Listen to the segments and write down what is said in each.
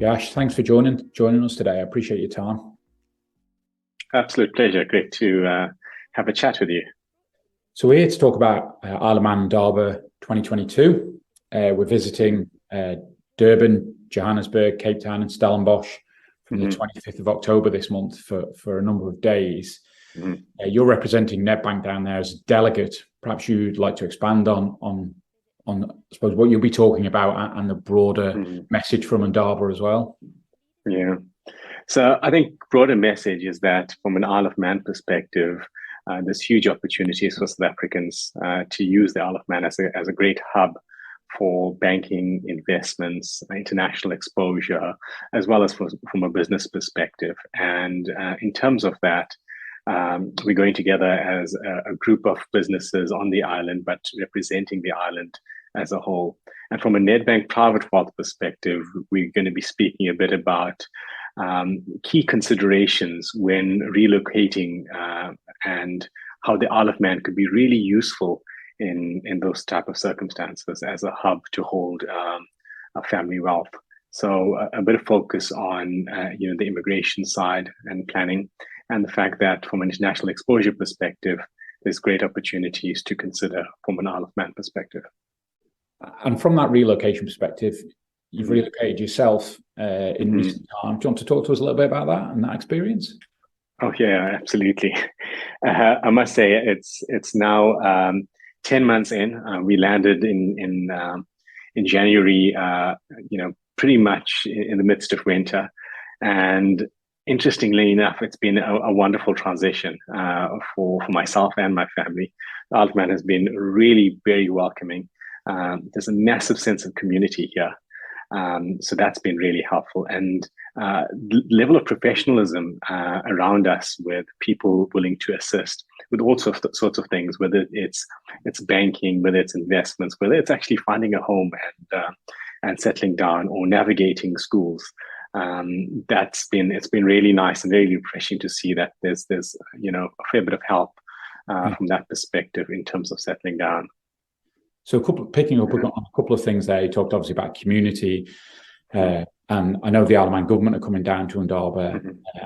Yash, thanks for joining us today. I appreciate your time. Absolute pleasure. Great to have a chat with you. So we're here to talk about Isle of Man Indaba 2022. We're visiting Durban, Johannesburg, Cape Town, and Stellenbosch from the 25th of October this month for a number of days. You're representing Nedbank down there as a delegate. Perhaps you'd like to expand on I suppose what you'll be talking about and the broader message from Indaba as well. Yeah. So I think broader message is that from an Isle of Man perspective, there's huge opportunities for South Africans to use the Isle of Man as a great hub for banking, investments, international exposure, as well as from a business perspective. And in terms of that, we're going together as a group of businesses on the island, but representing the island as a whole. And from a Nedbank private wealth perspective, we're going to be speaking a bit about key considerations when relocating and how the Isle of Man could be really useful in those type of circumstances as a hub to hold a family wealth. So a bit of focus on the immigration side and planning, and the fact that from an international exposure perspective, there's great opportunities to consider from an Isle of Man perspective. And from that relocation perspective, you've relocated yourself in recent time. Do you want to talk to us a little bit about that and that experience? Oh yeah, absolutely. I must say it's now 10 months in. We landed in January. Pretty much in the midst of winter, and interestingly enough, it's been a wonderful transition for myself and my family. The Isle of Man has been really very welcoming. There's a massive sense of community here. So that's been really helpful, and level of professionalism around us, with people willing to assist with all sorts of things, whether it's banking, whether it's investments, whether it's actually finding a home and settling down or navigating schools. It's been really nice and really refreshing to see that there's a fair bit of help from that perspective in terms of settling down. So picking up on a couple of things there, you talked obviously about community, and I know the Isle of Man government are coming down to Indaba.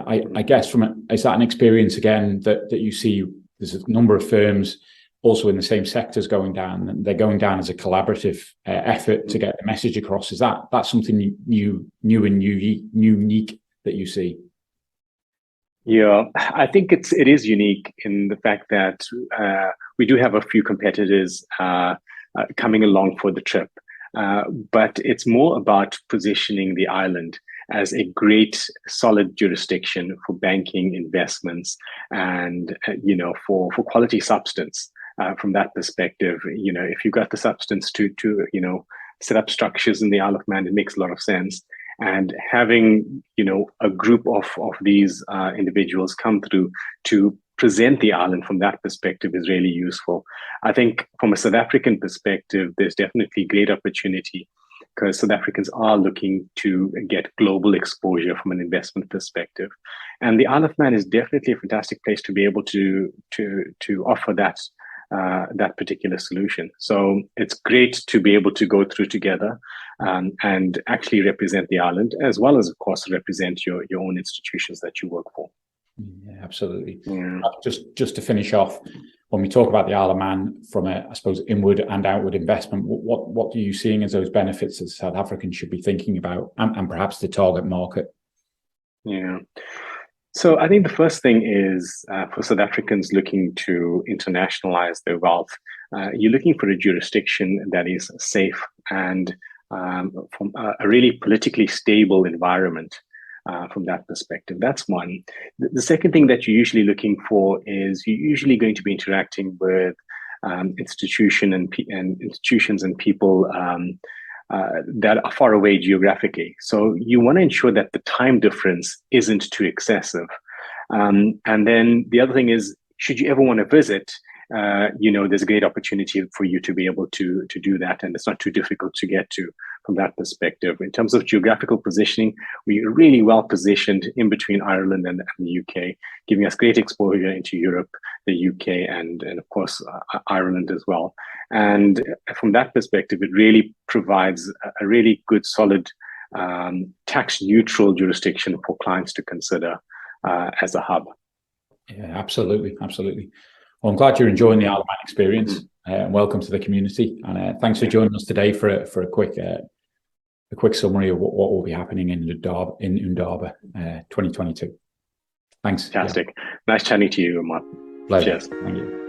I guess is that an experience again that you see? There's a number of firms also in the same sectors going down, and they're going down as a collaborative effort to get the message across. Is that something new and unique that you see? Yeah, I think it is unique in the fact that we do have a few competitors coming along for the trip, but it's more about positioning the island as a great, solid jurisdiction for banking, investments, and for quality substance. From that perspective, if you've got the substance to set up structures in the Isle of Man, it makes a lot of sense. And having a group of these individuals come through to present the island from that perspective is really useful. I think from a South African perspective, there's definitely great opportunity, because South Africans are looking to get global exposure from an investment perspective, and the Isle of Man is definitely a fantastic place to be able to offer that particular solution. So it's great to be able to go through together and actually represent the island, as well as, of course, represent your own institutions that you work for. Yeah, absolutely. Yeah. Just to finish off, when we talk about the Isle of Man from I suppose, inward and outward investment, what are you seeing as those benefits that South Africans should be thinking about, and perhaps the target market? Yeah. So I think the first thing is for South Africans looking to internationalize their wealth, you're looking for a jurisdiction that is safe and from a really politically stable environment. From that perspective, that's one. The second thing that you're usually looking for is you're usually going to be interacting with institutions and people that are far away geographically. So you want to ensure that the time difference isn't too excessive. And then the other thing is, should you ever want to visit, there's a great opportunity for you to be able to do that, and it's not too difficult to get to from that perspective. In terms of geographical positioning, we're really well positioned in between Ireland and the UK, giving us great exposure into Europe, the UK, and of course, Ireland as well. And from that perspective, it really provides a really good, solid tax neutral jurisdiction for clients to consider as a hub. Yeah, absolutely. Well, I'm glad you're enjoying the Isle of Man experience. Welcome to the community, and thanks for joining us today for a quick summary of what will be happening in Indaba 2022. Thanks. Fantastic. Yeah. Nice chatting to you, Mark. Pleasure. Cheers. Thank you.